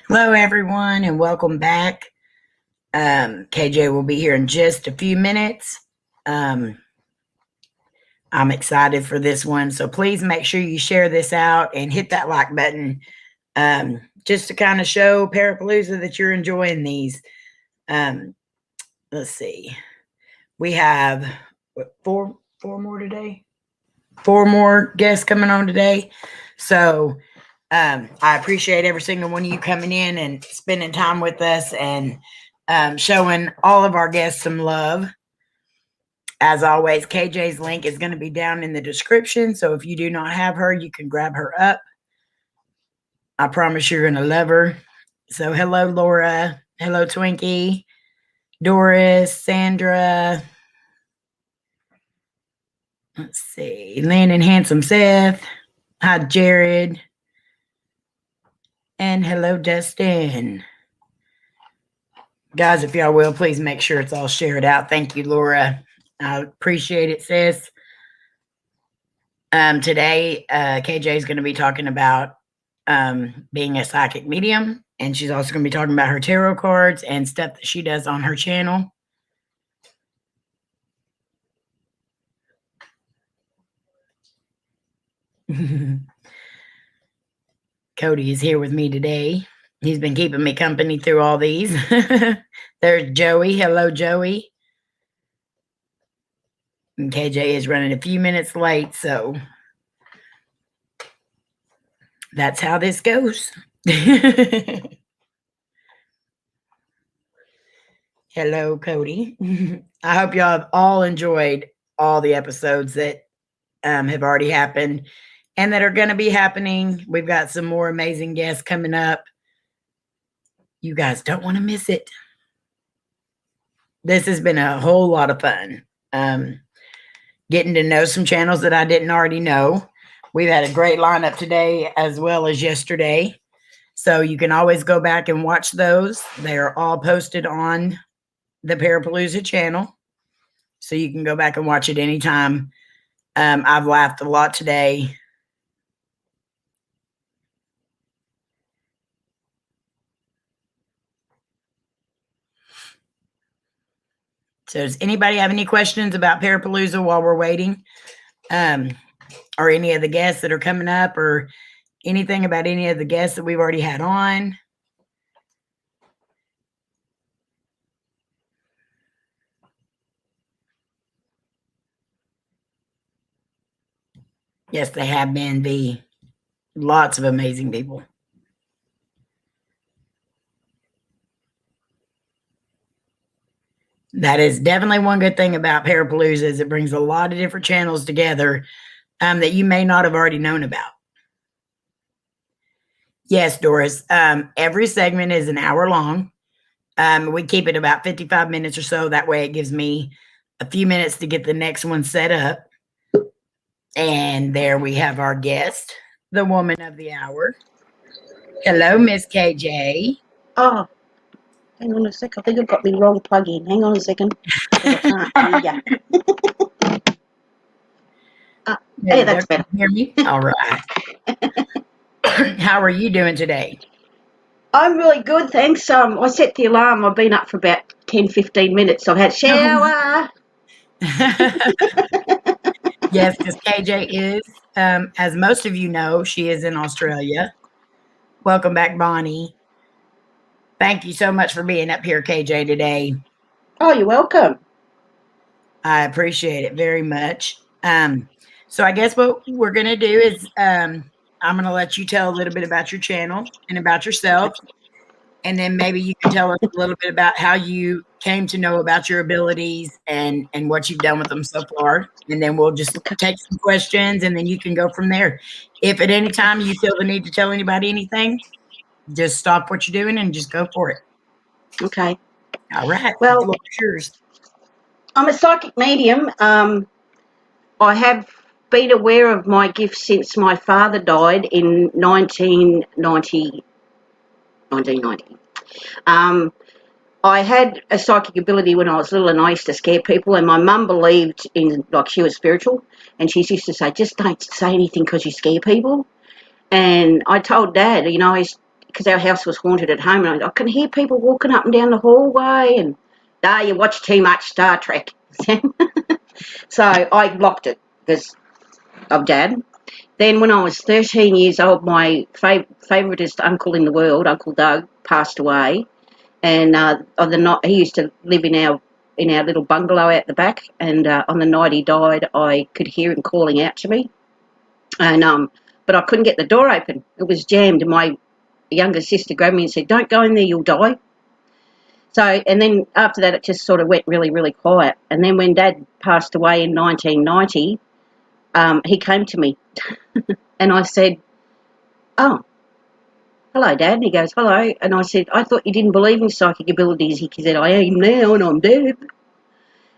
Hello, everyone, and welcome back. KJ will be here in just a few minutes. Um, I'm excited for this one, so please make sure you share this out and hit that like button just to kind of show Parapalooza that you're enjoying these. Um, let's see, we have four more today. Four more guests coming on today, so I appreciate every single one of you coming in and spending time with us and showing all of our guests some love. As always, KJ's link is going to be down in the description. So if you do not have her, you can grab her up. I promise you're going to love her. So hello, Laura. Hello, Twinkie. Doris, Sandra. Let's see. Lynn and Handsome Seth. Hi, Jared. And hello, Dustin. Guys, if y'all will, please make sure it's all shared out. Thank you, Laura. I appreciate it, sis. Today, KJ is going to be talking about being a psychic medium, and she's also going to be talking about her tarot cards and stuff that she does on her channel. Cody is here with me today. He's been keeping me company through all these. There's Joey. Hello, Joey. And KJ is running a few minutes late, so that's how this goes. Hello, Cody. I hope y'all have all enjoyed all the episodes that have already happened and that are going to be happening. We've got some more amazing guests coming up. You guys don't want to miss it. This has been a whole lot of fun. Getting to know some channels that I didn't already know. We've had a great lineup today as well as yesterday. So you can always go back and watch those. They are all posted on the Parapalooza channel. So you can go back and watch it anytime. I've laughed a lot today. So does anybody have any questions about Parapalooza while we're waiting? Or any of the guests that are coming up, or anything about any of the guests that we've already had on? Yes, they have been lots of amazing people. That is definitely one good thing about Parapalooza is it brings a lot of different channels together that you may not have already known about. Yes, Doris. Every segment is an hour long. We keep it about 55 minutes or so. That way it gives me a few minutes to get the next one set up. And there we have our guest, the woman of the hour. Hello, Miss KJ. Oh, hang on a sec. I think I've got the wrong plug in. Hang on a second. I can't hear you. Hey, that's better. Hear me? All right. How are you doing today? I'm really good, thanks. I set the alarm. I've been up for about 10, 15 minutes. I've had a shower. Yes, because KJ is, as most of you know, she is in Australia. Welcome back, Bonnie. Thank you so much for being up here, KJ, today. Oh, you're welcome. I appreciate it very much. So I guess what we're going to do is I'm going to let you tell a little bit about your channel and about yourself. And then maybe you can tell us a little bit about how you came to know about your abilities and what you've done with them so far. And then we'll just take some questions and then you can go from there. If at any time you feel the need to tell anybody anything, just stop what you're doing and just go for it. Okay. All right. Well, the floor is yours. I'm a psychic medium. I have been aware of my gift since my father died in 1990. I had a psychic ability when I was little and I used to scare people, and my mum believed in, like, she was spiritual, and she used to say, just don't say anything because you scare people. And I told Dad, because our house was haunted at home, and I can hear people walking up and down the hallway, and you watch too much Star Trek. So I blocked it because of Dad. Then when I was 13 years old, my favouriteest uncle in the world, Uncle Doug, passed away. And on the night, he used to live in our little bungalow out the back. And on the night he died, I could hear him calling out to me. And but I couldn't get the door open. It was jammed. And my younger sister grabbed me and said, "Don't go in there, you'll die." So, and then after that, it just sort of went really, really quiet. And then when Dad passed away in 1990, he came to me. And I said, "Oh, hello, Dad." And he goes, "Hello." And I said, "I thought you didn't believe in psychic abilities." He said, "I am now, and I'm dead."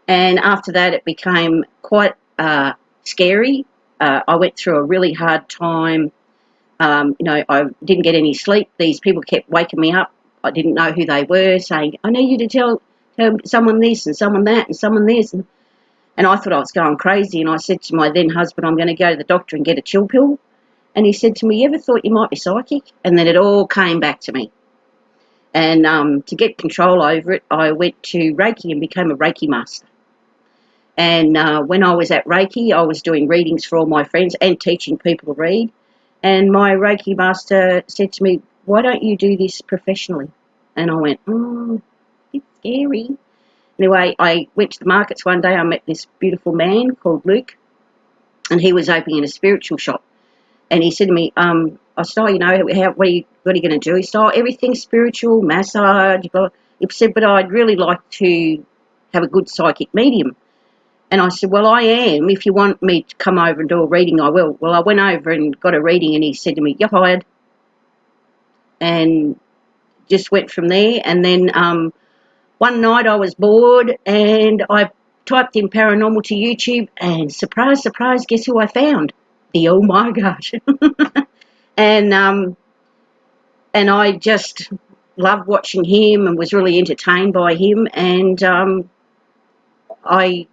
And after that, it became quite scary. I went through a really hard time. I didn't get any sleep. These people kept waking me up. I didn't know who they were, saying, "I need you to tell someone this and someone that and someone this." And I thought I was going crazy. And I said to my then husband, "I'm going to go to the doctor and get a chill pill." And he said to me, "You ever thought you might be psychic?" And then it all came back to me. And to get control over it, I went to Reiki and became a Reiki master. And when I was at Reiki, I was doing readings for all my friends and teaching people to read. And my Reiki master said to me, "Why don't you do this professionally?" And I went, it's scary. Anyway, I went to the markets one day. I met this beautiful man called Luke, and he was opening a spiritual shop. And he said to me, I said, "Oh, what are you going to do?" He said, "Oh, everything spiritual, massage." He said, "But I'd really like to have a good psychic medium." And I said, "Well, I am. If you want me to come over and do a reading, I will." Well, I went over and got a reading, and he said to me, "You're hired." And just went from there. And then one night I was bored, and I typed in paranormal to YouTube, and surprise, surprise, guess who I found? The Oh My Gosh. And I just loved watching him and was really entertained by him. And I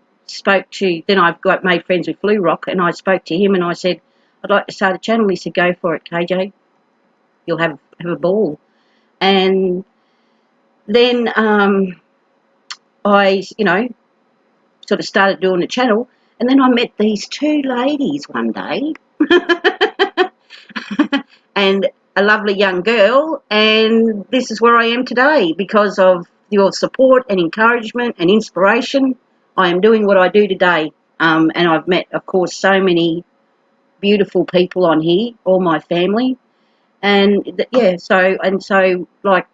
made friends with Blue Rock, and I spoke to him and I said, "I'd like to start a channel." He said, "Go for it, KJ. You'll have a ball." And then I, sort of started doing the channel. And then I met these two ladies one day. And a lovely young girl, and this is where I am today because of your support and encouragement and inspiration. I am doing what I do today, and I've met, of course, so many beautiful people on here, all my family, and like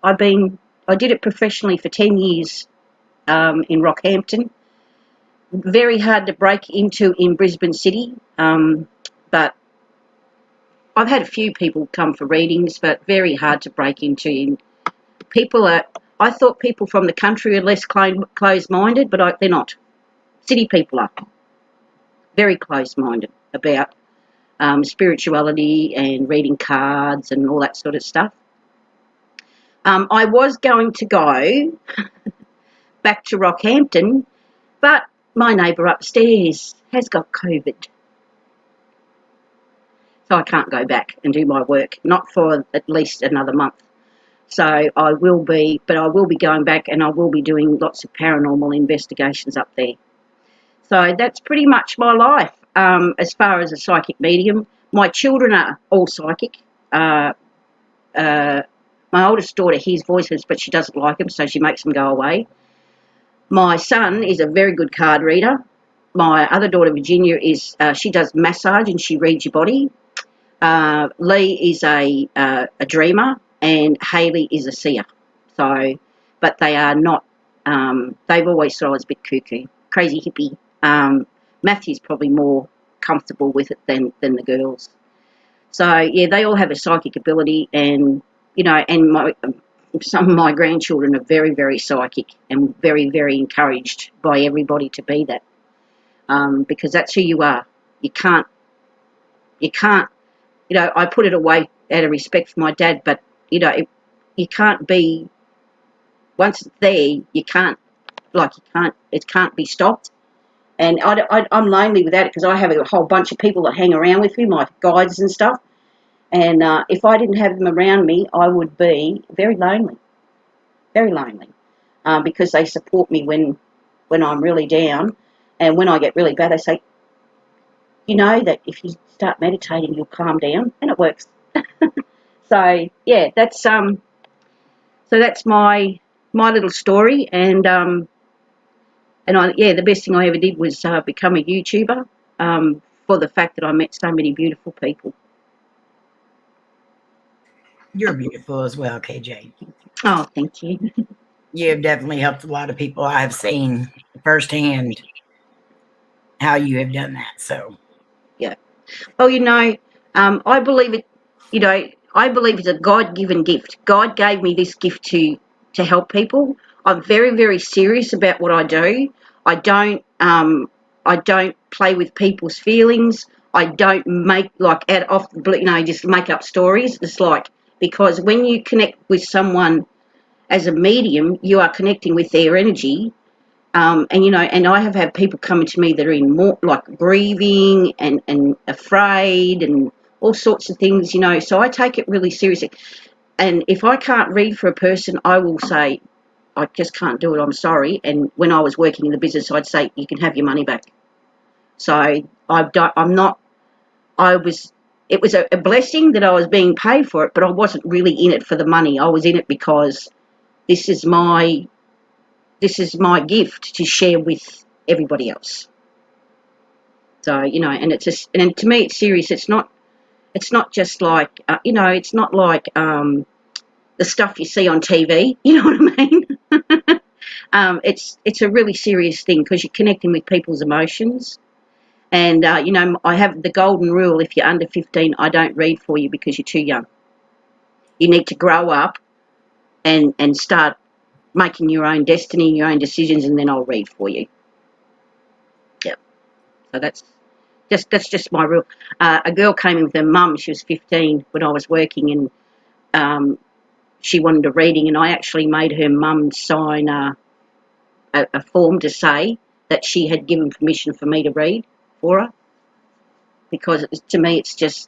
I did it professionally for 10 years in Rockhampton. Very hard to break into in Brisbane City, but I've had a few people come for readings, but very hard to break into. I thought people from the country are less closed-minded, but they're not. City people are very closed-minded about spirituality and reading cards and all that sort of stuff. I was going to go back to Rockhampton, but my neighbour upstairs has got COVID. So I can't go back and do my work, not for at least another month. So I will be going back, and I will be doing lots of paranormal investigations up there. So that's pretty much my life as far as a psychic medium. My children are all psychic. My oldest daughter hears voices, but she doesn't like them, so she makes them go away. My son is a very good card reader. My other daughter, Virginia, she does massage and she reads your body. Lee is a dreamer, and Hayley is a seer. So, but they are not. They've always thought I was a bit cuckoo, crazy hippie. Matthew's probably more comfortable with it than the girls. So yeah, they all have a psychic ability, and some of my grandchildren are very, very psychic and very, very encouraged by everybody to be that, because that's who you are. You can't. I put it away out of respect for my dad, but you can't be. Once it's there, it can't be stopped. And I'm lonely without it, because I have a whole bunch of people that hang around with me, my guides and stuff. And if I didn't have them around me, I would be very lonely, because they support me when I'm really down. And when I get really bad, they say, you know that if you start meditating, you'll calm down, and it works. So yeah, that's my little story, and the best thing I ever did was become a YouTuber, for the fact that I met so many beautiful people. You're beautiful as well, KJ. Oh, thank you. You have definitely helped a lot of people. I have seen firsthand how you have done that. So, Yeah. Well, I believe it. I believe it's a God-given gift. God gave me this gift to help people. I'm very, very serious about what I do. I don't. I don't play with people's feelings. I don't make like out off the blue, just make up stories. It's like, because when you connect with someone as a medium, you are connecting with their energy. And I have had people coming to me that are in more like grieving and afraid and all sorts of things, so I take it really seriously. And if I can't read for a person, I will say, I just can't do it, I'm sorry. And when I was working in the business, I'd say, you can have your money back. So I'm not, it was a blessing that I was being paid for it, but I wasn't really in it for the money. I was in it because this is my gift to share with everybody else. So, and it's just, and to me, it's serious. It's not just like, it's not like the stuff you see on TV. You know what I mean? It's a really serious thing because you're connecting with people's emotions. And, I have the golden rule: if you're under 15, I don't read for you because you're too young. You need to grow up and start making your own destiny, your own decisions, and then I'll read for you. Yep. So that's just my rule. A girl came in with her mum. She was 15 when I was working, and she wanted a reading, and I actually made her mum sign a form to say that she had given permission for me to read for her, because to me it's just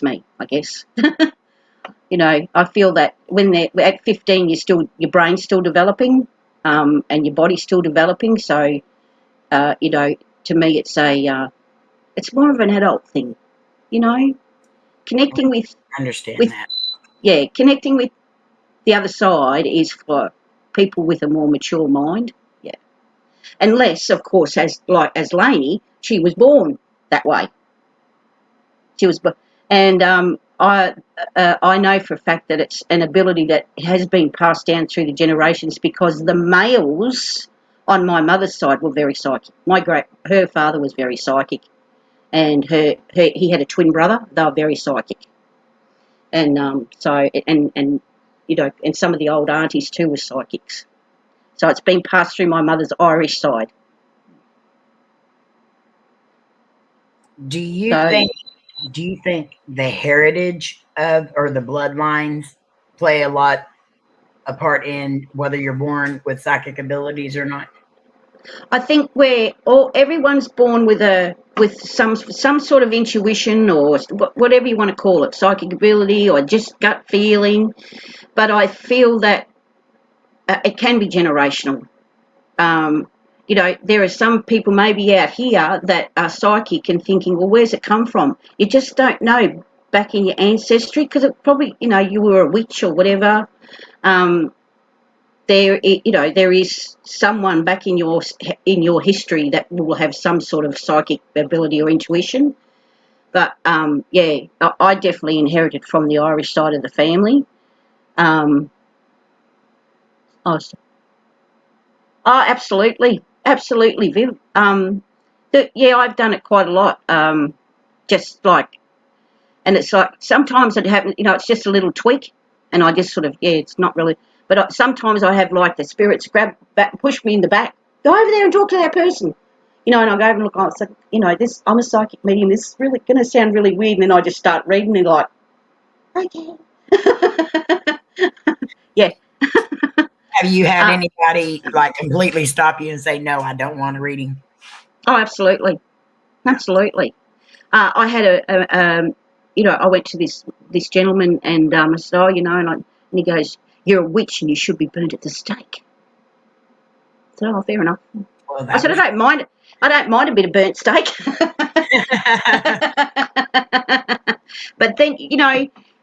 me, I guess. I feel that when they're at 15, your brain's still developing, and your body's still developing. So to me it's more of an adult thing, connecting with I understand with that. connecting with the other side is for people with a more mature mind. Yeah. Unless, of course, as Lainey, she was born that way. She was, and I know for a fact that it's an ability that has been passed down through the generations, because the males on my mother's side were very psychic. Her father was very psychic, and he had a twin brother. They were very psychic, and and some of the old aunties too were psychics. So it's been passed through my mother's Irish side. Do you So think do you think the heritage of or the bloodlines play a part in whether you're born with psychic abilities or not? I think everyone's born with some sort of intuition, or whatever you want to call it, psychic ability or just gut feeling. But I feel that it can be generational. There are some people maybe out here that are psychic and thinking, well, where's it come from? You just don't know back in your ancestry, because it probably, you were a witch or whatever. There is someone back in your history that will have some sort of psychic ability or intuition. But I definitely inherited from the Irish side of the family. Um, oh, absolutely, absolutely, Viv. I've done it quite a lot. Just like, and it's like sometimes it happens. It's just a little tweak, and I just sort of, it's not really. But sometimes I have like the spirits grab back, push me in the back, go over there and talk to that person, and I go over and look. Oh, it's like, I'm a psychic medium. This is really going to sound really weird, and then I just start reading and like, okay, yeah. Have you had Uh, anybody like completely stop you and say, no, I don't want a reading? oh, absolutely, No. absolutely. I had I went to this gentleman and I said, oh, and he goes, you're a witch and you should be burnt at the stake. I said, oh, fair enough. Well, I said, I don't mind it. I don't mind a bit of burnt steak. But then,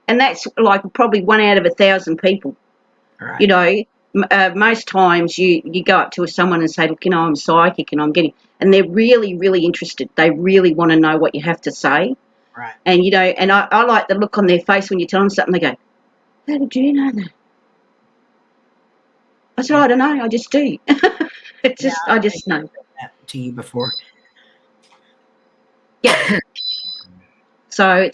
and that's like probably 1 out of 1,000 people. Right. Most times you go up to someone and say, look, I'm psychic and they're really, really interested. They really want to know what you have to say. Right. And, and I like the look on their face when you tell them something. They go, how did you know that? I said, I don't know. I just do. I just know. That to you before. Yeah. So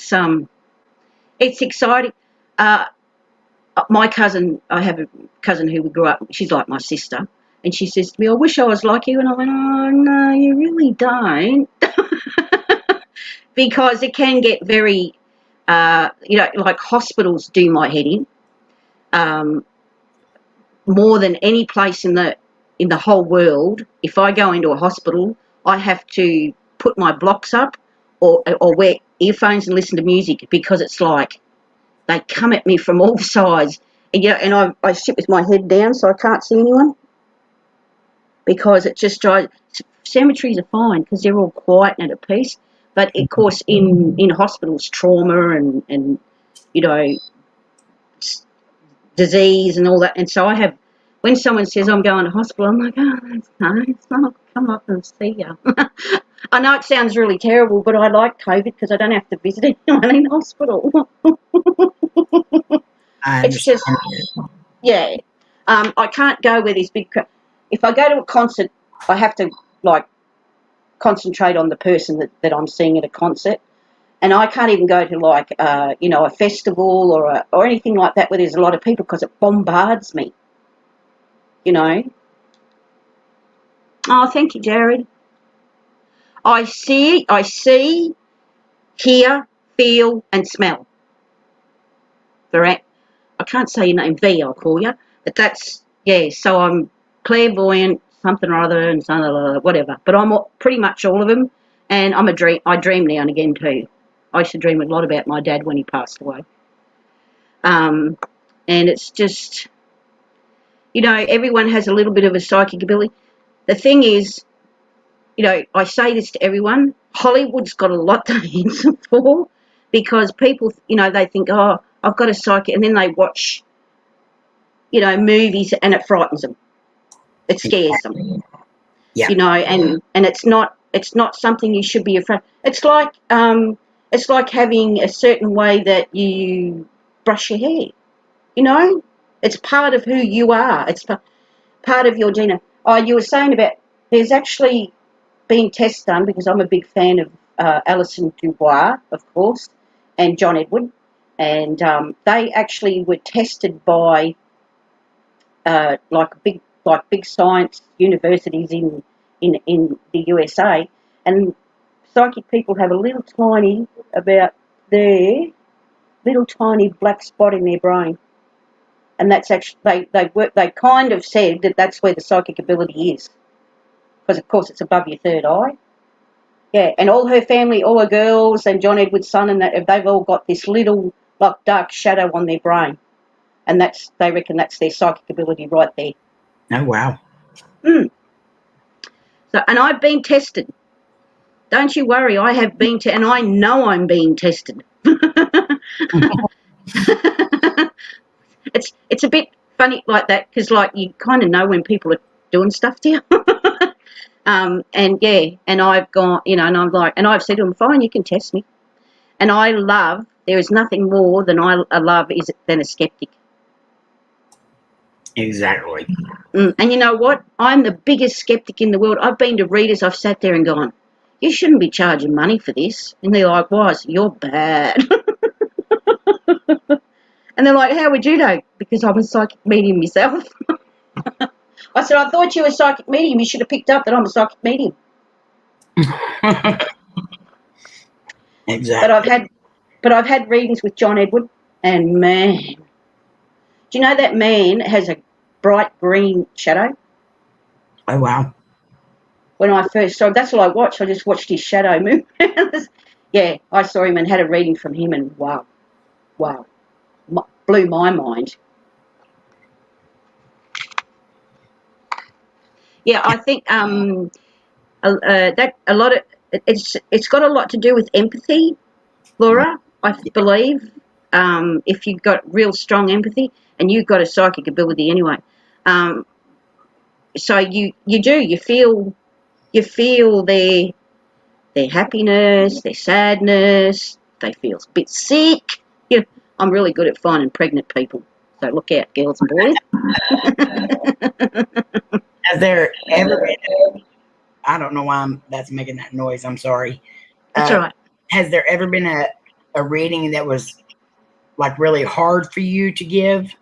it's exciting. My cousin, I have a cousin who grew up, she's like my sister, and she says to me, I wish I was like you. And I went, oh, no, you really don't. Because it can get very, like hospitals do my head in. More than any place in the whole world, if I go into a hospital, I have to put my blocks up or wear earphones and listen to music, because it's like they come at me from all sides. And I sit with my head down so I can't see anyone, because it just drives. Cemeteries are fine because they're all quiet and at peace, but of course in hospitals, trauma and disease and all that. And so when someone says I'm going to hospital, I'm like, oh, that's nice. I'll come up and see you. I know it sounds really terrible, but I like COVID because I don't have to visit anyone in hospital. I It's just, understand. yeah. I can't go where there's big. If I go to a concert, I have to concentrate on the person that I'm seeing at a concert, and I can't even go to a festival or anything like that where there's a lot of people, because it bombards me. Oh, thank you, Jared. I see, hear, feel, and smell. Correct. I can't say your name, V, I'll call you. But that's, so I'm clairvoyant, something or other, and something or other, whatever. But I'm pretty much all of them, and I dream now and again too. I used to dream a lot about my dad when he passed away. And it's just, everyone has a little bit of a psychic ability. The thing is, I say this to everyone, Hollywood's got a lot to answer for, because people, they think, oh, I've got a psychic, and then they watch, movies, and it frightens them. It scares them. Yeah. And it's not something you should be afraid. It's like having a certain way that you brush your hair. It's part of who you are. It's part of your DNA. Oh, you were saying about there's actually been tests done, because I'm a big fan of Alison Dubois, of course, and John Edward, and they actually were tested by big science universities in the USA, and psychic people have a little tiny black spot in their brain, and that's actually they kind of said that that's where the psychic ability is, because of course it's above your third eye. Yeah, and all her family, all her girls, and John Edward's son, and that they've all got this little dark shadow on their brain, and they reckon that's their psychic ability right there. Oh wow. So, and I've been tested. Don't you worry, I have been and I know I'm being tested. It's a bit funny like that, because you kind of know when people are doing stuff to you. And I've gone, and I'm like, and I've said to them, fine, you can test me. And there is nothing more than I love than a skeptic. Exactly. And you know what? I'm the biggest skeptic in the world. I've been to readers, I've sat there and gone, you shouldn't be charging money for this. And they're like, why? You're bad. And they're like, how would you know? Because I'm a psychic medium myself. I said, I thought you were a psychic medium. You should have picked up that I'm a psychic medium. Exactly. But I've had readings with John Edward, and man, do you know that man has a bright green shadow? Oh wow. When I first saw him, that's all I watched. I just watched his shadow move. Yeah, I saw him and had a reading from him, and wow, blew my mind. Yeah, I think that a lot of it's got a lot to do with empathy, Laura. I believe if you've got real strong empathy, and you've got a psychic ability anyway, um, so you feel their happiness, their sadness. They feel a bit sick. Yeah, I'm really good at finding pregnant people, so look out, girls and boys. Has there ever been? I don't know why that's making that noise. I'm sorry. That's all Uh, right. has there ever been a reading that was like really hard for you to give?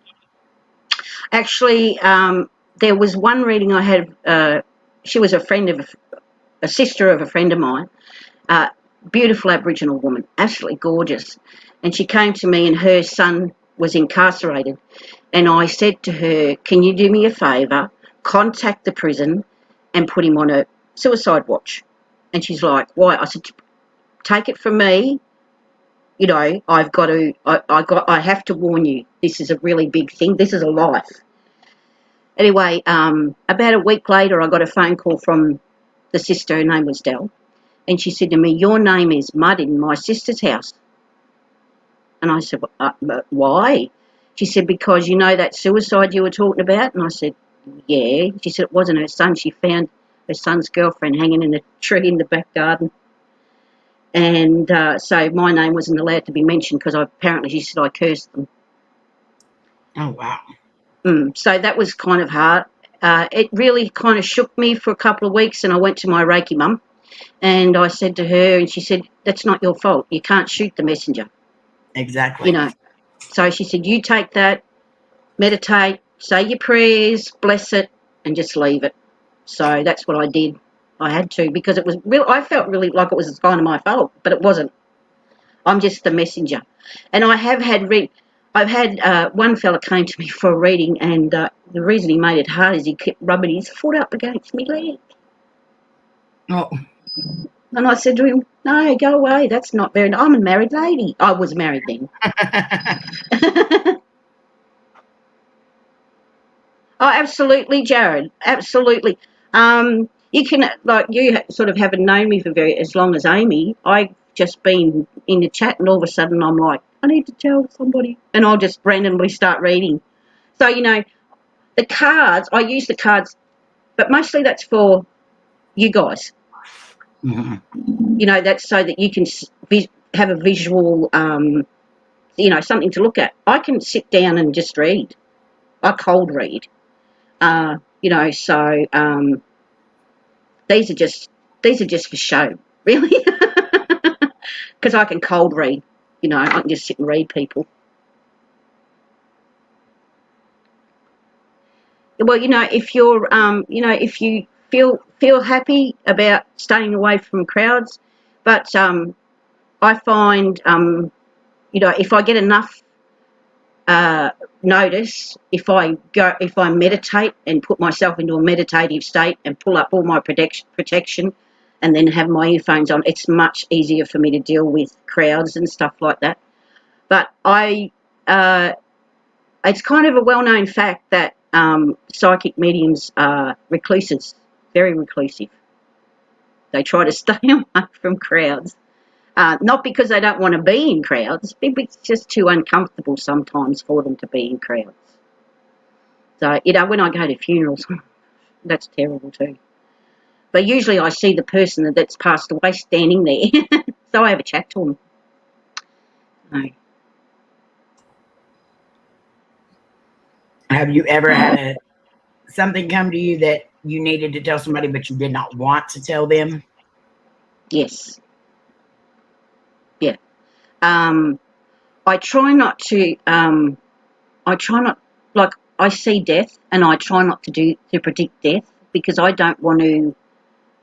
Actually, there was one reading I had. She was a sister of a friend of mine. Uh, Beautiful Aboriginal woman, absolutely gorgeous. And she came to me, and her son was incarcerated. And I said to her, "Can you do me a favour? Contact the prison and put him on a suicide watch." And she's like, "Why?" I said, "Take it from me. You know, I have to warn you. This is a really big thing. This is a life." Anyway, about a week later, I got a phone call from the sister. Her name was Dell, and she said to me, "Your name is mud in my sister's house." And I said, "Why?" She said, "Because you know that suicide you were talking about?" And I said, "Yeah." She said, "It wasn't her son. She found her son's girlfriend hanging in a tree in the back garden." And so my name wasn't allowed to be mentioned because apparently she said I cursed them. Oh wow. So that was kind of hard. It really kind of shook me for a couple of weeks, and I went to my Reiki mum, and I said to her, and she said, "That's not your fault. You can't shoot the messenger, you Exactly. know." So she said, "You take that, meditate, say your prayers, bless it, and just leave it." So that's what I did. I had to, because it was real. I felt really like it was kind of my fault, but it wasn't. I'm just the messenger. And I've had one fella came to me for a reading, and the reason he made it hard is he kept rubbing his foot up against me leg. Oh. And I said to him, "No, go away. That's not very. I'm a married lady." I was married then. Oh, absolutely, Jared. Absolutely. You can, like, you sort of haven't known me for very as long as Amy. I've just been in the chat, and all of a sudden I'm like, I need to tell somebody, and I'll just randomly start reading. So the cards, I use the cards, but mostly that's for you guys. Mhm. That's so that you can have a visual, something to look at. I can sit down and just read. I cold read. So these are just these are just for show, really, because I can cold read. I can just sit and read people. Well, if you feel happy about staying away from crowds, but I find, if I get enough notice, if I meditate and put myself into a meditative state and pull up all my protection, and then have my earphones on, it's much easier for me to deal with crowds and stuff like that. But it's kind of a well-known fact that psychic mediums are recluses, very reclusive. They try to stay away from crowds. Not because they don't want to be in crowds, it's just too uncomfortable sometimes for them to be in crowds. So, when I go to funerals, that's terrible too. But usually I see the person that's passed away standing there, so I have a chat to them. So, Have you ever had something come to you that you needed to tell somebody, but you did not want to tell them? yes, yeah. Um, I try not to. I try not, like, I see death, and I try not to predict death, because I don't want to.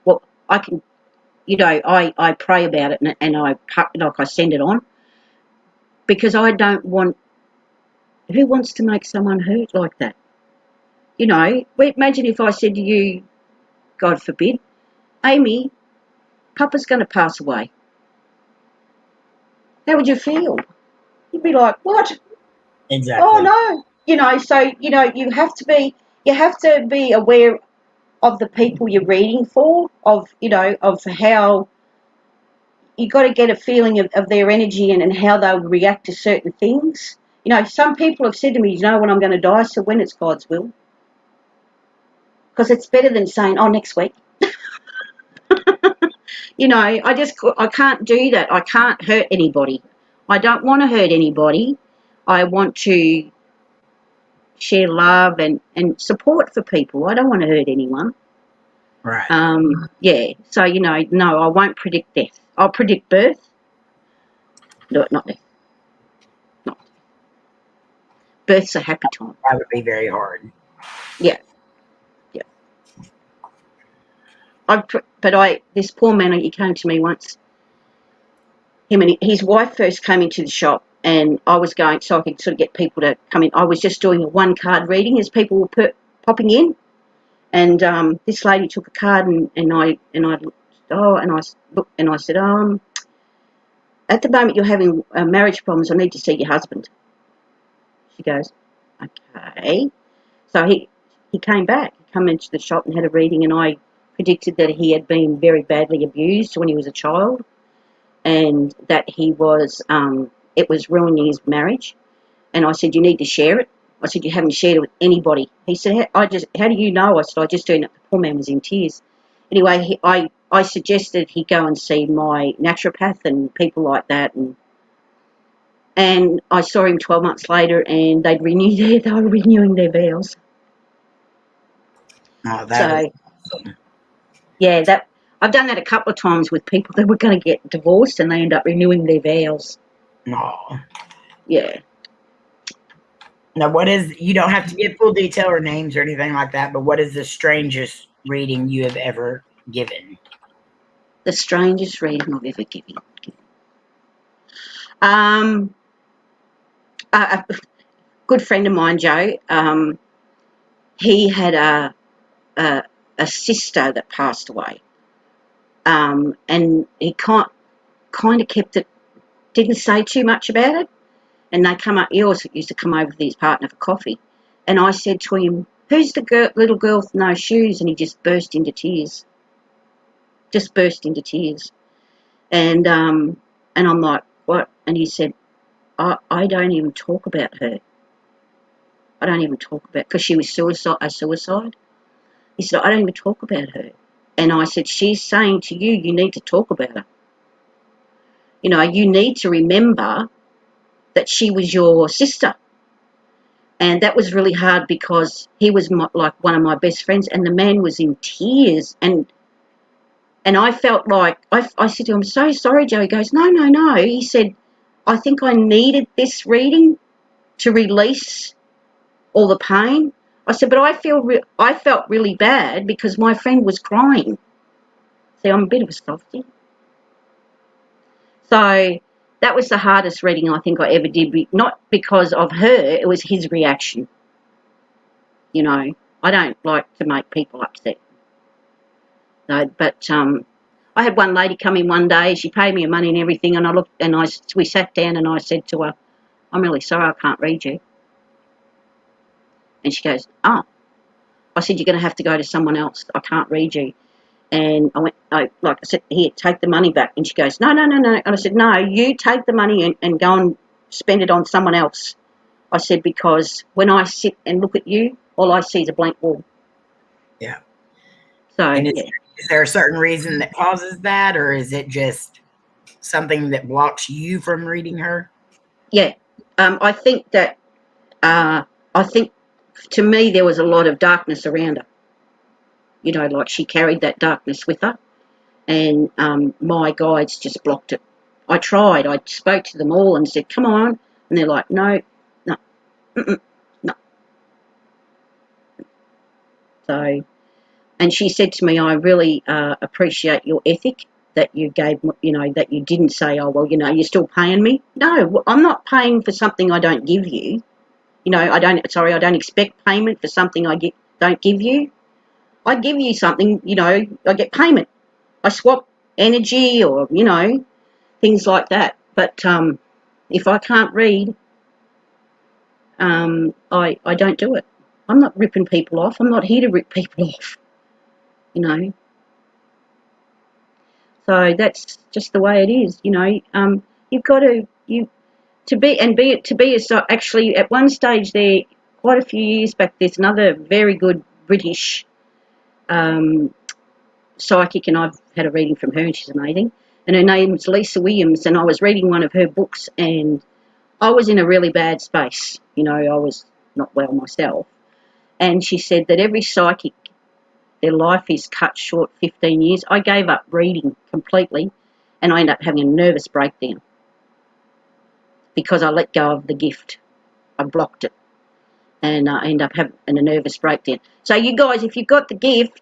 Well, I can, I pray about it, and I send it on, because I don't want. Who wants to make someone hurt like that? Imagine if I said to you, God forbid, "Amy, Papa's going to pass away." How would you feel? You'd be like, what? Oh Exactly. no. So you have to be aware of the people you're reading for, of how you got to get a feeling of their energy and how they'll react to certain things. Some people have said to me, when I'm going to die, so when it's God's will. Because it's better than saying, oh, next week. I can't do that. I can't hurt anybody. I don't want to hurt anybody. I want to share love and support for people. I don't want to hurt anyone. Right. Yeah. So, no, I won't predict death. I'll predict birth. No, not death. Not birth's a happy time. That would be very hard. Yeah. Yeah. This poor man, he came to me once. Him and his wife first came into the shop, and I was going so I could sort of get people to come in. I was just doing a one card reading as people were popping in, and this lady took a card, and I looked and I said, at the moment you're having marriage problems. I need to see your husband. She goes, okay. So he came back. He came into the shop and had a reading, and I predicted that he had been very badly abused when he was a child, and that it was ruining his marriage. And I said, you need to share it. I said, you haven't shared it with anybody. He said, how do you know? I said, I just do know. The poor man was in tears. Anyway, I suggested he go and see my naturopath and people like that, and I saw him 12 months later, and they were renewing their vows. Oh, that is So, awesome. yeah, I've done that a couple of times with people that were going to get divorced, and they end up renewing their vows. Oh. Yeah. Now, you don't have to give full detail or names or anything like that, but what is the strangest reading you have ever given? The strangest reading I've ever given. A good friend of mine, Joe, he had a sister that passed away, and he kind of kept it, didn't say too much about it. And he always used to come over with his partner for coffee. And I said to him, who's the little girl with no shoes? And he just burst into tears. And I'm like, what? And he said, I don't even talk about her. I don't even talk about, because she was a suicide. He said, I don't even talk about her. And I said, she's saying to you, you need to talk about her. You need to remember that she was your sister. And that was really hard because he was like one of my best friends, and the man was in tears. And I felt like, I said to him, I'm so sorry, Joe. He goes, no, no, no. He said, I think I needed this reading to release all the pain. I said, but I felt really bad because my friend was crying. See, I'm a bit of a softie. So that was the hardest reading I think I ever did, not because of her, it was his reaction. I don't like to make people upset. No, but I had one lady come in one day. She paid me her money and everything, and I looked and we sat down, and I said to her, I'm really sorry, I can't read you. And she goes, oh. I said, you're going to have to go to someone else. I can't read you. And I said, here, take the money back. And she goes, no, no, no, no. And I said, no, you take the money and go and spend it on someone else. I said, because when I sit and look at you, all I see is a blank wall. Yeah. So, And yeah. is there a certain reason that causes that, or is it just something that blocks you from reading her? Yeah. I think that, to me, there was a lot of darkness around her. Like she carried that darkness with her, and my guides just blocked it. I tried. I spoke to them all and said, come on. And they're like, no, no, no. So, and she said to me, I really appreciate your ethic that you gave, that you didn't say, oh, well, you're still paying me. No, I'm not paying for something I don't give you. I don't expect payment for something don't give you. I give you something, I get payment. I swap energy or, things like that. But if I can't read, I don't do it. I'm not ripping people off. I'm not here to rip people off, you know. So that's just the way it is, you know. You've got to be actually at one stage there, quite a few years back. There's another very good British psychic, and I've had a reading from her, and she's amazing. And her name's Lisa Williams, and I was reading one of her books, and I was in a really bad space. You know, I was not well myself. And she said that every psychic, their life is cut short 15 years. I gave up reading completely, and I ended up having a nervous breakdown because I let go of the gift. I blocked it, and I ended up having a nervous breakdown. So you guys, if you've got the gift,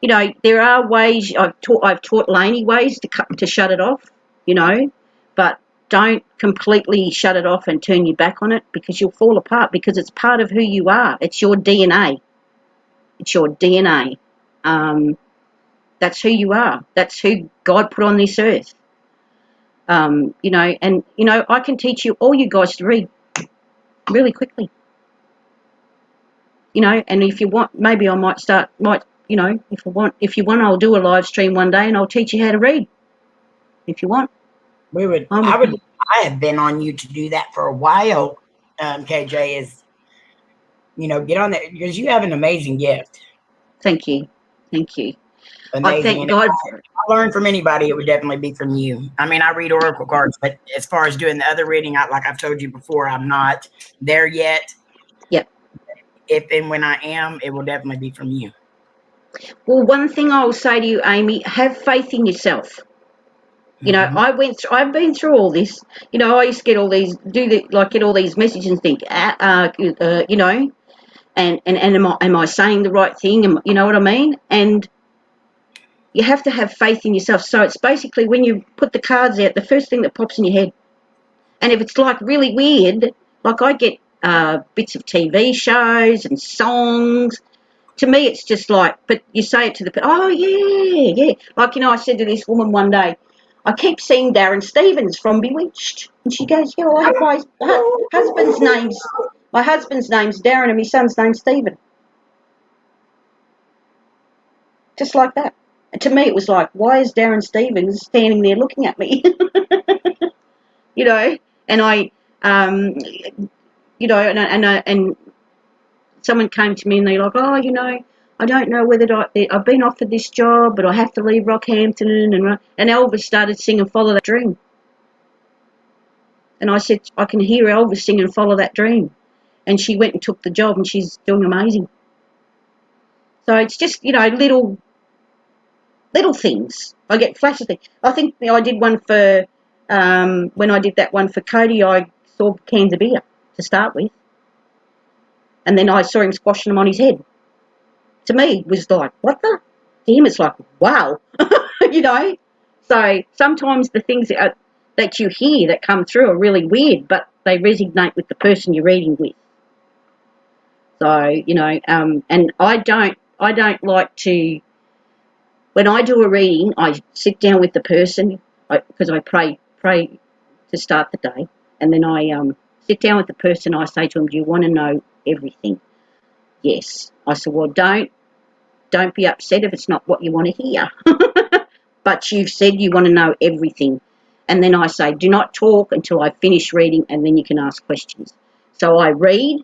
you know, there are ways. I've taught Lainey ways to shut it off, you know, but don't completely shut it off and turn your back on it, because you'll fall apart, because it's part of who you are. It's your DNA. It's your DNA. That's who you are. That's who God put on this earth. You know, and, you know, I can teach you, all you guys, to read really quickly. You know, and if you want, maybe I might, you know, if you want, I'll do a live stream one day and I'll teach you how to read. If you want. I have been on you to do that for a while, KJ, is, you know, get on there, because you have an amazing gift. Thank you. Thank you. Amazing. I thank God. If I learned from anybody, it would definitely be from you. I mean, I read oracle cards, but as far as doing the other reading, like I've told you before, I'm not there yet. Yep. If and when I am, it will definitely be from you. Well, one thing I will say to you, Amy, have faith in yourself. You know, I've been through all this. You know, I used to get all these, get all these messages and think, you know, and am I saying the right thing? You know what I mean? And you have to have faith in yourself. So it's basically, when you put the cards out, the first thing that pops in your head. And if it's like really weird, like I get bits of TV shows and songs. To me, it's just like, but you say it to the, oh, yeah. Like, you know, I said to this woman one day, I keep seeing Darren Stevens from Bewitched. And she goes, yeah, well, my husband's name's Darren and my son's name's Stephen. Just like that. And to me, it was like, why is Darren Stevens standing there looking at me? You know, and I, you know, and someone came to me and they're like, oh, you know, I don't know whether I've been offered this job, but I have to leave Rockhampton. And Elvis started singing Follow That Dream. And I said, I can hear Elvis singing Follow That Dream. And she went and took the job, and she's doing amazing. So it's just, you know, little things. I get flashes. I think I did one for, when I did that one for Cody, I saw cans of beer to start with. And then I saw him squashing them on his head. To me, it was like, what the? To him, it's like, wow. You know? So sometimes the things that you hear that come through are really weird, but they resonate with the person you're reading with. So, you know, and I don't like to, when I do a reading, I sit down with the person, because I pray to start the day, and then I sit down with the person. I say to them, do you want to know everything? Yes. I said, well, don't be upset if it's not what you want to hear. But you've said you want to know everything. And then I say, do not talk until I finish reading, and then you can ask questions. So I read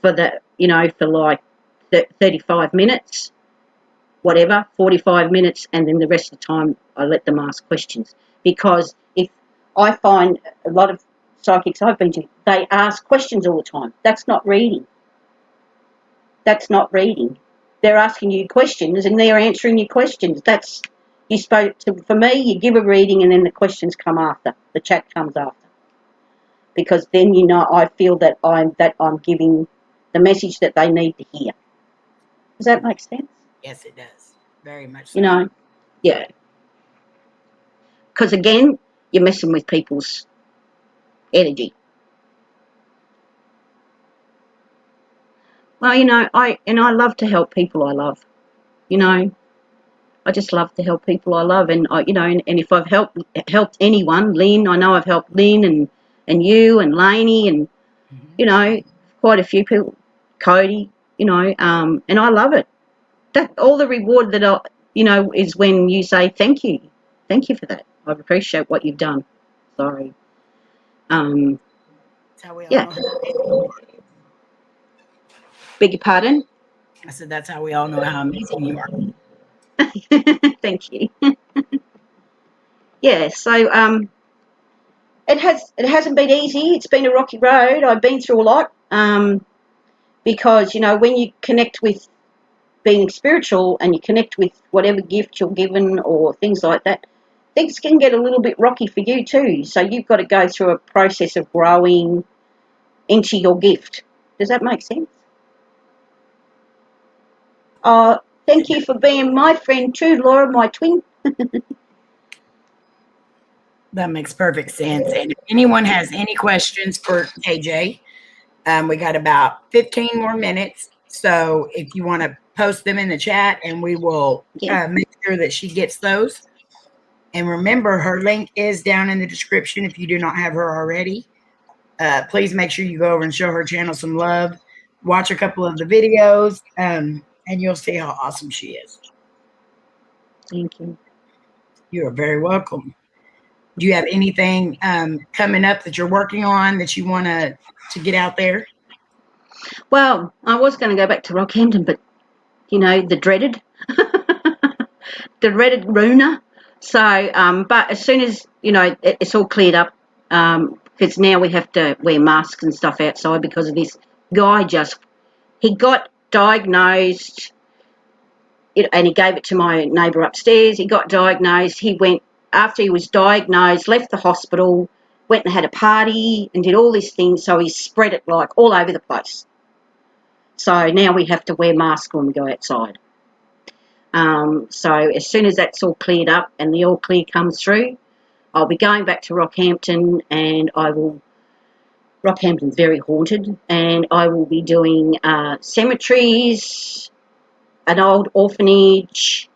for for like 35 minutes, whatever, 45 minutes, and then the rest of the time I let them ask questions. Because if I find a lot of psychics I've been to, they ask questions all the time. That's not reading. That's not reading. They're asking you questions and they're answering your questions. That's, for me, you give a reading and then the questions come after. The chat comes after. Because then, you know, I feel that I'm giving the message that they need to hear. Does that make sense? Yes, it does. Very much so. You know, yeah. Because again, you're messing with people's energy. Well, you know, I love to help people I love. You know, I just love to help people I love, and and if I've helped anyone, Lynn, I know I've helped Lynn and you and Lainey and quite a few people, Cody, and I love it. That all the reward that is when you say thank you for that. I appreciate what you've done. So, That's how we all yeah, know how amazing you beg your pardon. are. I said that's how we all know how amazing you are. Thank you. Yeah, so it hasn't been easy. It's been a rocky road. I've been through a lot. Because when you connect with being spiritual and you connect with whatever gift you're given or things like that, things can get a little bit rocky for you too. So you've got to go through a process of growing into your gift. Does that make sense? Thank you for being my friend too, Laura, my twin. That makes perfect sense. And if anyone has any questions for KJ, we got about 15 more minutes. So if you want to post them in the chat, and we will Yeah. make sure that she gets those. And remember, her link is down in the description if you do not have her already. Please make sure you go over and show her channel some love. Watch a couple of the videos, and you'll see how awesome she is. Thank you. You are very welcome. Do you have anything coming up that you're working on that you want to get out there? Well, I was going to go back to Rockhampton, but the dreaded, the dreaded Rona. So, but as soon as it's all cleared up, because now we have to wear masks and stuff outside because of this guy. He got diagnosed, and he gave it to my neighbour upstairs. He got diagnosed. He went after he was diagnosed, left the hospital, went and had a party and did all these things. So he spread it like all over the place. So now we have to wear masks when we go outside. So as soon as that's all cleared up and the all clear comes through, I'll be going back to Rockhampton, and Rockhampton's very haunted, and I will be doing cemeteries, an old orphanage,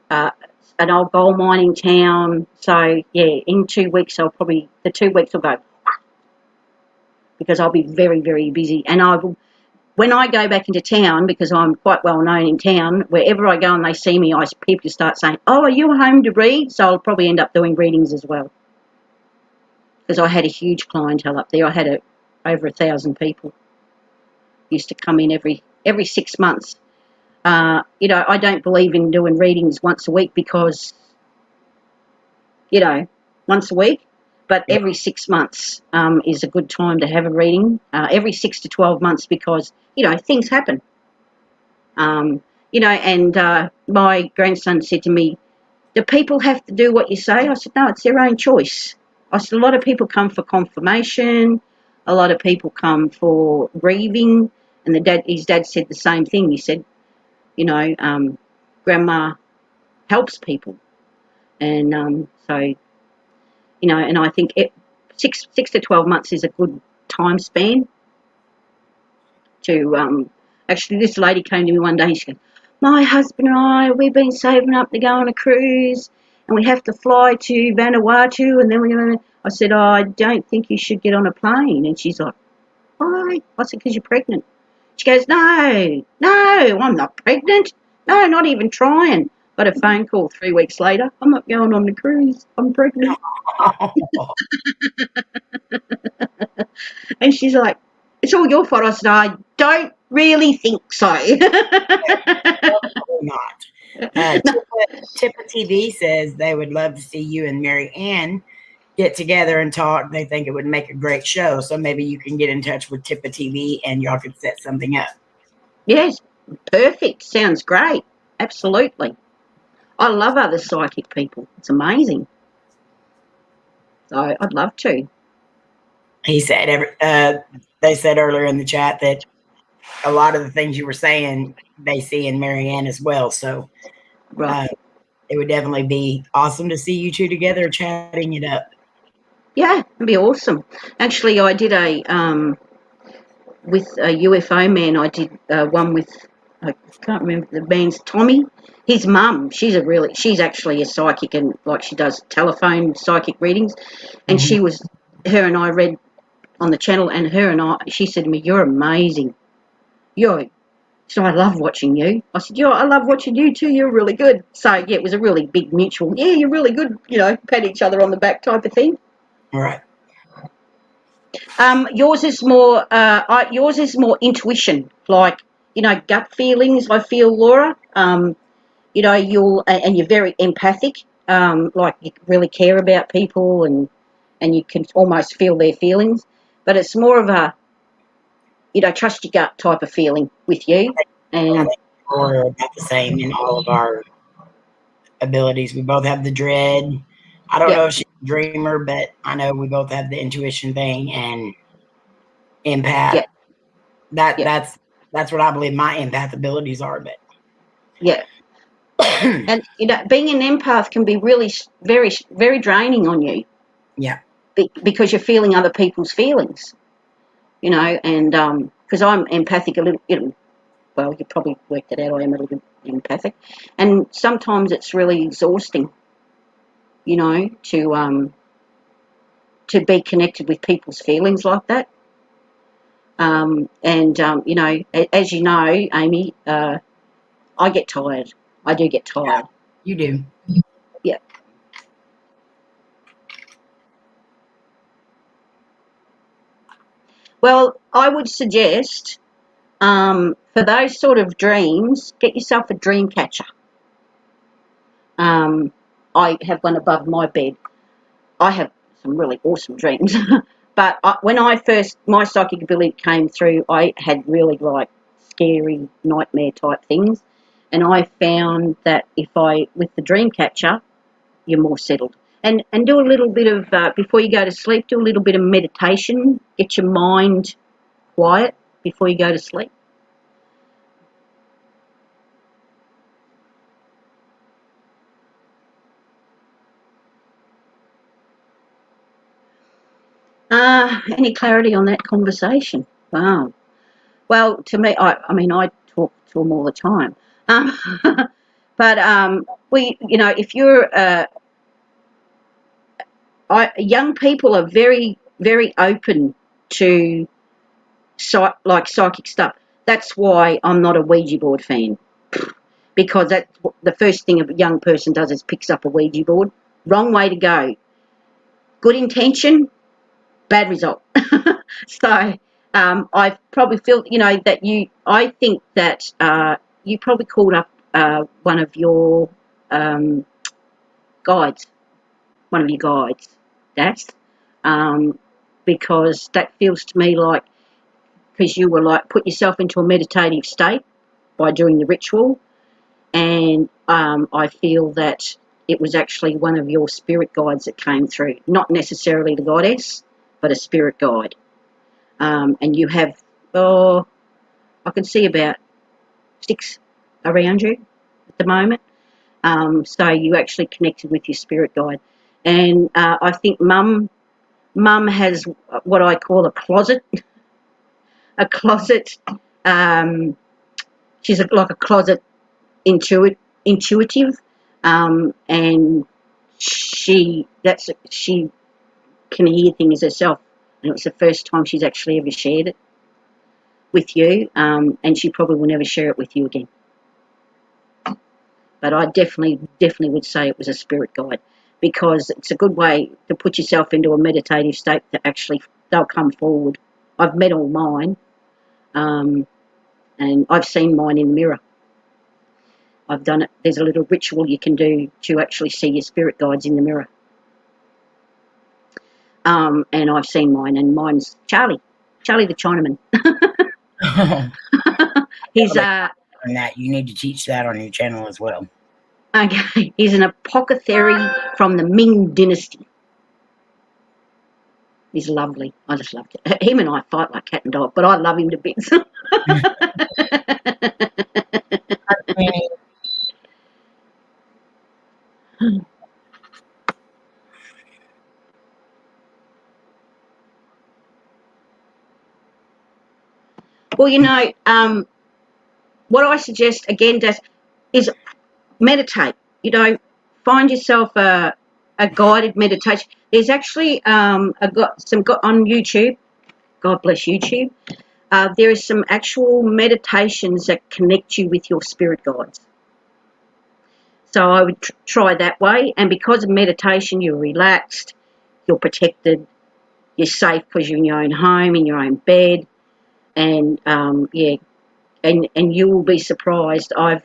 an old gold mining town. So yeah, in 2 weeks the 2 weeks will go, because I'll be very, very busy, and when I go back into town, because I'm quite well known in town, wherever I go and they see me, people start saying, "Oh, are you home to read?" So I'll probably end up doing readings as well, because I had a huge clientele up there. I had over 1,000 people used to come in every 6 months. I don't believe in doing readings once a week because, once a week, but every 6 months is a good time to have a reading. Every 6 to 12 months, because things happen. And my grandson said to me, "Do people have to do what you say?" I said, "No, it's their own choice." I said, "A lot of people come for confirmation. A lot of people come for grieving." And his dad said the same thing. He said, Grandma helps people. And so, and I think 6 to 12 months is a good time span to, actually, this lady came to me one day and she goes, "My husband and I, we've been saving up to go on a cruise, and we have to fly to Vanuatu, and then we're going to..." I said, "Oh, I don't think you should get on a plane." And she's like, "Why?" I said, "Because you're pregnant." She goes, "No, I'm not pregnant. No, not even trying." Got a phone call 3 weeks later. "I'm not going on the cruise. I'm pregnant." And she's like, "It's all your fault." I said, "I don't really think so." Or not. Tippa TV says they would love to see you and Mary Ann get together and talk. They think it would make a great show. So maybe you can get in touch with Tippa TV and y'all could set something up. Yes, perfect. Sounds great. Absolutely. I love other psychic people. It's amazing. So I'd love to. He said, they said earlier in the chat that a lot of the things you were saying, they see in Marianne as well. So Right. it would definitely be awesome to see you two together chatting it up. Yeah, it'd be awesome. Actually, I did with a UFO man. I did one with I can't remember the man's Tommy. His mum, she's actually a psychic, and like she does telephone psychic readings. And her and I read on the channel, and she said to me, "You're amazing. So I love watching you." I said, "Yeah, I love watching you too. You're really good." So yeah, it was a really big mutual. Yeah, you're really good. Pat each other on the back type of thing. Right. Yours is more. Yours is more intuition, like gut feelings. I feel, Laura. You're very empathic. Like you really care about people, and you can almost feel their feelings. But it's more of a trust your gut type of feeling with you. I And think we're about the same in all of our abilities. We both have the dread. I don't yeah, know if she's a dreamer, but I know we both have the intuition thing and empath. yeah, That yeah, that's what I believe my empath abilities are. But yeah. And being an empath can be really very, very draining on you yeah, because you're feeling other people's feelings. And because I'm empathic a little, well, you probably worked it out. I am a little bit empathic, and sometimes it's really exhausting, to be connected with people's feelings like that. As you know, Amy, I get tired. I do get yeah, tired. you do. Yeah. Well, I would suggest, for those sort of dreams, get yourself a dream catcher. Um, I have one above my bed. I have some really awesome dreams. But when my psychic ability came through, I had really like scary nightmare type things. And I found that with the dream catcher, you're more settled. And do a little bit of, before you go to sleep, do a little bit of meditation. Get your mind quiet before you go to sleep. Any clarity on that conversation? Wow. Well, to me, I talk to them all the time. Um, but if you're, young people are very, very open to psychic stuff. That's why I'm not a Ouija board fan, because that's the first thing a young person does is picks up a Ouija board. Wrong way to go. Good intention, bad result. So I probably feel, that I think that you probably called up one of your guides, one of your guides. That's because that feels to me like, because you were like, put yourself into a meditative state by doing the ritual, and I feel that it was actually one of your spirit guides that came through, not necessarily the goddess, but a spirit guide. And you have, I can see about 6 around you at the moment. So you actually connected with your spirit guide. And I think Mum has what I call a closet. A closet. She's like a closet intuitive, and she can hear things herself. And it was the first time she's actually ever shared it with you, and she probably will never share it with you again. But I definitely would say it was a spirit guide, because it's a good way to put yourself into a meditative state to actually, they'll come forward. I've met all mine, and I've seen mine in the mirror. I've done it. There's a little ritual you can do to actually see your spirit guides in the mirror. And I've seen mine, and mine's Charlie the Chinaman. He's And that you need to teach that on your channel as well. okay. He's an apothecary from the Ming Dynasty. He's lovely. I just loved it. Him and I fight like cat and dog, but I love him to bits. Well, what I suggest again, is meditate. You know, find yourself a guided meditation. There's actually on YouTube. God bless YouTube. There is some actual meditations that connect you with your spirit guides. So I would try that way. And because of meditation, you're relaxed, you're protected, you're safe because you're in your own home, in your own bed, and and you will be surprised. I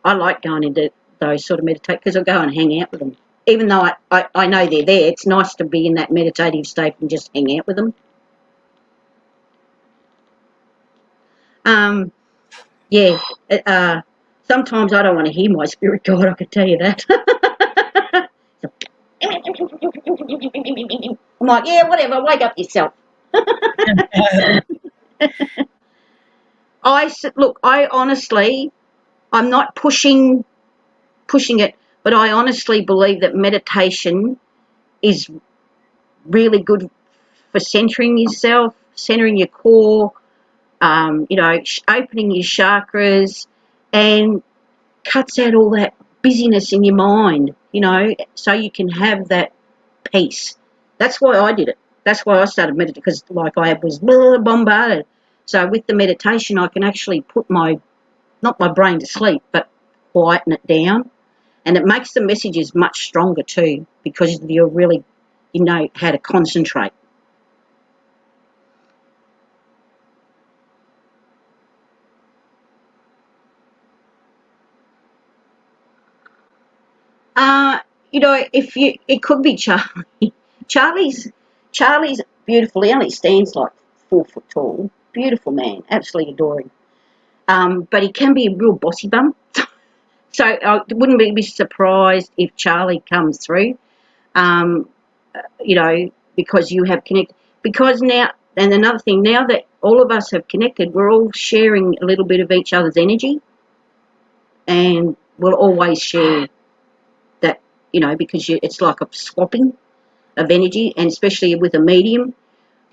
like going into those sort of meditate because I go and hang out with them. Even though I know they're there, it's nice to be in that meditative state and just hang out with them. Sometimes I don't want to hear my spirit guide, I can tell you that. I'm like, yeah, whatever, wake up yourself. I honestly, I'm not pushing it, but I honestly believe that meditation is really good for centering yourself, centering your core, opening your chakras, and cuts out all that busyness in your mind, so you can have that peace. That's why I did it. That's why I started meditating, because I was bombarded. So with the meditation, I can actually put not my brain to sleep, but quieten it down. And it makes the messages much stronger too, because you're really, how to concentrate. It could be Charlie. Charlie's beautiful. He only stands like 4 foot tall. Beautiful man, absolutely adoring. But he can be a real bossy bum. So I wouldn't be surprised if Charlie comes through, because you have connected. Because now, and another thing, now that all of us have connected, we're all sharing a little bit of each other's energy, and we'll always share that, because it's like a swapping of energy, and especially with a medium,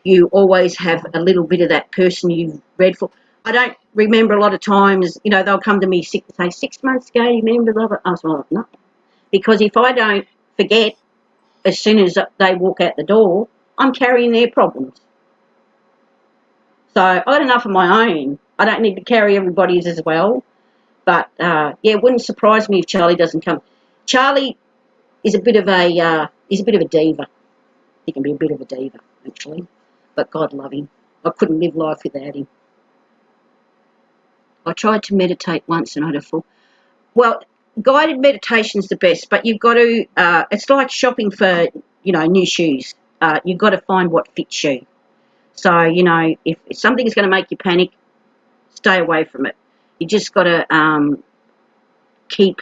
you always have a little bit of that person you've read for. I don't remember a lot of times, they'll come to me say 6 months ago, you remember that? I was like, no. Because if I don't forget, as soon as they walk out the door, I'm carrying their problems. So I've got enough of my own. I don't need to carry everybody's as well. But, it wouldn't surprise me if Charlie doesn't come. Charlie is a bit of a diva. He can be a bit of a diva, actually. But God love him. I couldn't live life without him. I tried to meditate once and I had a full... Well, guided meditation's the best, but you've got to... it's like shopping for, new shoes. You've got to find what fits you. So, if something is going to make you panic, stay away from it. You just got to keep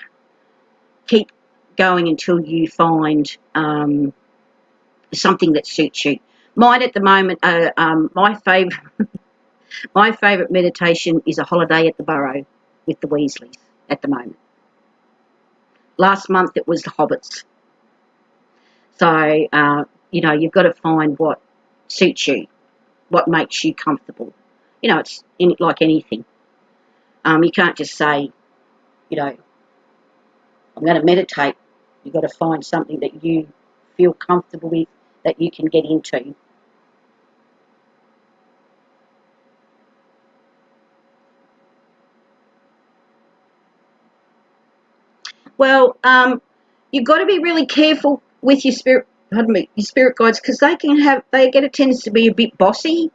going until you find something that suits you. Mine at the moment, my favourite meditation is a holiday at the Burrow with the Weasleys at the moment. Last month it was the Hobbits. So, you've got to find what suits you, what makes you comfortable. It's like anything. You can't just say, I'm going to meditate. You've got to find something that you feel comfortable with, that you can get into. Well, you've got to be really careful with your spirit guides, because they get a tendency to be a bit bossy.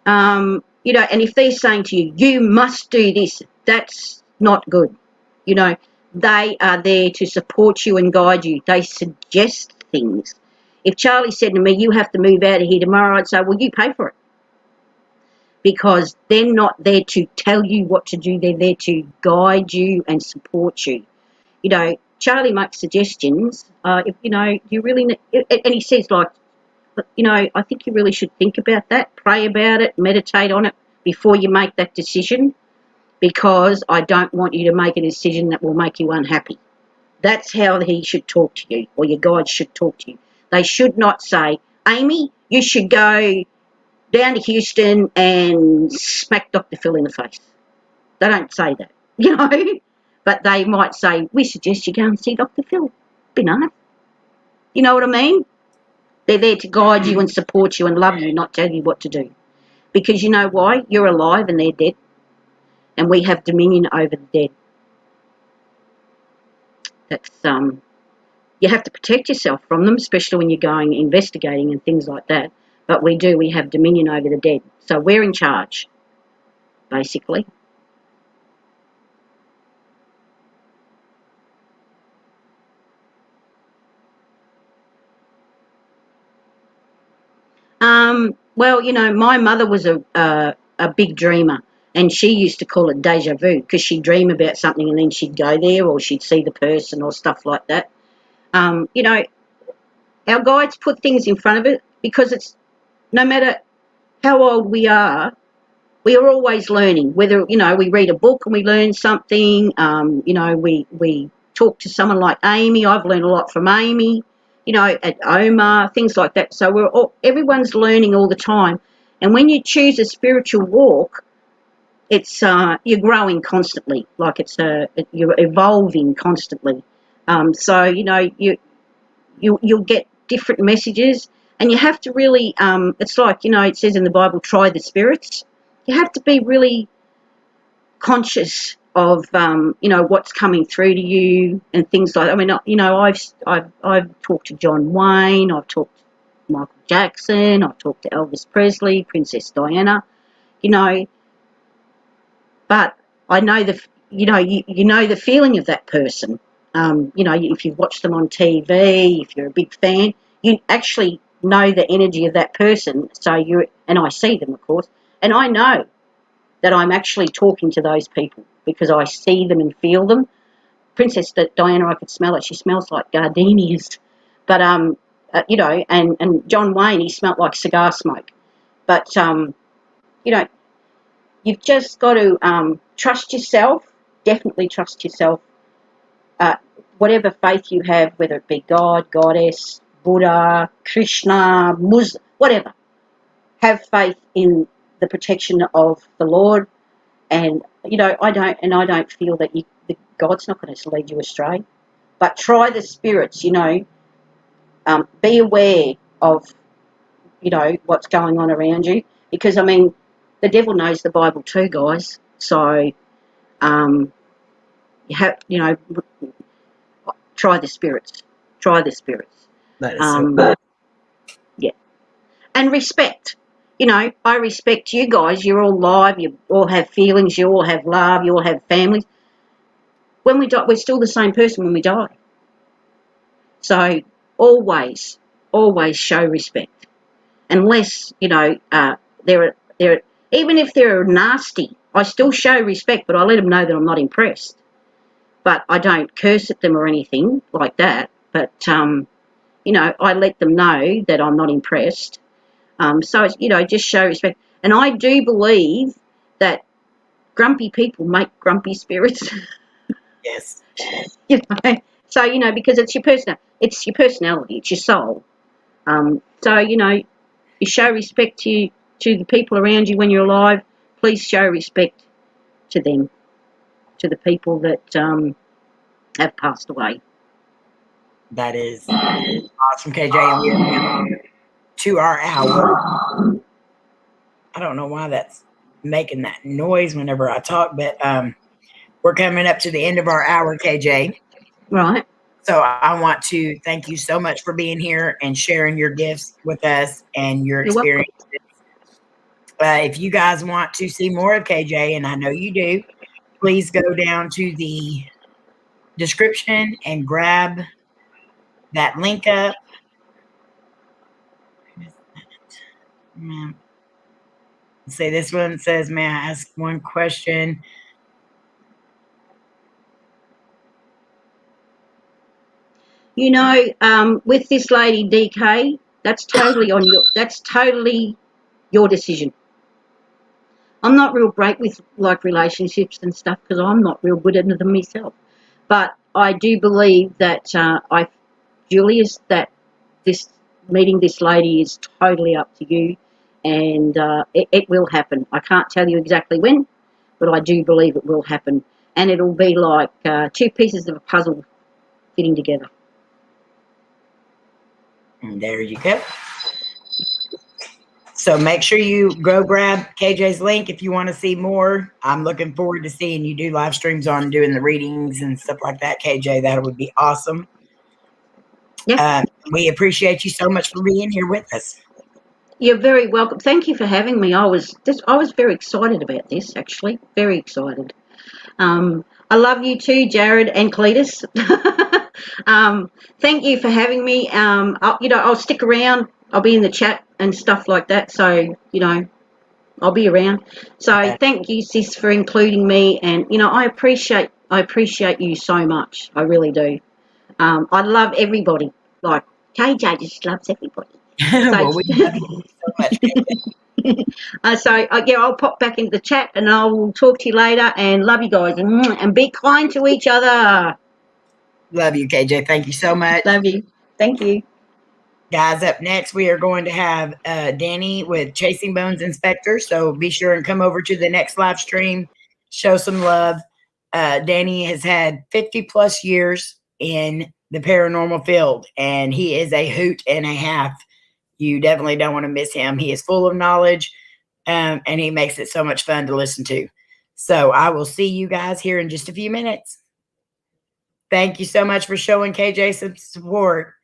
And if they're saying to you, you must do this, that's not good. They are there to support you and guide you. They suggest things. If Charlie said to me, you have to move out of here tomorrow, I'd say, well, you pay for it. Because they're not there to tell you what to do. They're there to guide you and support you. Charlie makes suggestions. You really, and he says, like, I think you really should think about that, pray about it, meditate on it before you make that decision, because I don't want you to make a decision that will make you unhappy. That's how he should talk to you, or your guides should talk to you. They should not say, Amy, you should go down to Houston and smack Dr. Phil in the face. They don't say that, you know, but they might say, we suggest you go and see Dr. Phil. Be nice. You know what I mean? They're there to guide you and support you and love you, not tell you what to do. Because you know why? You're alive and they're dead. And we have dominion over the dead. That's you have to protect yourself from them, especially when you're going investigating and things like that. But we have dominion over the dead. So we're in charge, basically. Well, you know, my mother was a big dreamer, and she used to call it deja vu because she'd dream about something and then she'd go there or she'd see the person or stuff like that. You know, our guides put things in front of it because it's no matter how old we are always learning. Whether, you know, we read a book and we learn something, you know, we talk to someone like Amy. I've learned a lot from Amy, you know, at Omar, things like that. So everyone's learning all the time. And when you choose a spiritual walk, it's you're growing constantly, like you're evolving constantly. So you know you'll get different messages, and you have to really. It's like, you know, it says in the Bible, try the spirits. You have to be really conscious of you know, what's coming through to you and things like that. I mean, you know, I've talked to John Wayne, I've talked to Michael Jackson, I've talked to Elvis Presley, Princess Diana, you know, but I know you know the feeling of that person. You know, if you've watched them on TV, if you're a big fan, you actually know the energy of that person. So and I see them, of course, and I know that I'm actually talking to those people because I see them and feel them. Princess Diana, I could smell it. She smells like gardenias. But, you know, and John Wayne, he smelled like cigar smoke. But, you know, you've just got to trust yourself, definitely trust yourself. Whatever faith you have, whether it be God, Goddess, Buddha, Krishna, Muslim, whatever, have faith in the protection of the Lord. And, you know, I don't feel that God's not going to lead you astray. But try the spirits, you know. Be aware of, you know, what's going on around you. Because, I mean, the devil knows the Bible too, guys. So, you have, you know, try the spirits. Try the spirits. That is so Yeah. And respect. You know, I respect you guys. You're all live. You all have feelings. You all have love. You all have families. When we die, we're still the same person when we die. So always, always show respect. Unless, you know, they're even if they're nasty, I still show respect, but I let them know that I'm not impressed. But I don't curse at them or anything like that. But, you know, I let them know that I'm not impressed. So, you know, just show respect. And I do believe that grumpy people make grumpy spirits. yes. You know? So, you know, because it's your personality, it's your soul. So, you know, you show respect to the people around you when you're alive. Please show respect to them, to the people that have passed away. That is awesome, KJ. And we are to our hour. I don't know why that's making that noise whenever I talk, but we're coming up to the end of our hour, KJ. Right. So I want to thank you so much for being here and sharing your gifts with us and your You're welcome. experiences. If you guys want to see more of KJ, and I know you do, please go down to the description and grab that link up. See, this one says, may I ask one question? You know, with this lady DK, that's totally your decision. I'm not real great with like relationships and stuff because I'm not real good at them myself. But I do believe that Julius, that this meeting this lady is totally up to you, and it will happen. I can't tell you exactly when, but I do believe it will happen. And it'll be like two pieces of a puzzle fitting together. And there you go. So make sure you go grab KJ's link if you want to see more. I'm looking forward to seeing you do live streams on doing the readings and stuff like that, KJ. That would be awesome. Yeah. We appreciate you so much for being here with us. You're very welcome. Thank you for having me. I was very excited about this, actually. Very excited. I love you too, Jared and Cletus. Thank you for having me. I'll stick around. I'll be in the chat and stuff like that. So, I'll be around. So thank you, sis, for including me. And, I appreciate you so much. I really do. I love everybody. Like, KJ just loves everybody. Well, we love you so much, KJ. I'll pop back into the chat and I'll talk to you later, and love you guys, and be kind to each other. Love you, KJ. Thank you so much. Love you. Thank you. Guys, up next, we are going to have Danny with Chasing Bones Inspector. So be sure and come over to the next live stream, show some love. Danny has had 50 plus years in the paranormal field, and he is a hoot and a half. You definitely don't want to miss him. He is full of knowledge, and he makes it so much fun to listen to. So I will see you guys here in just a few minutes. Thank you so much for showing KJ some support.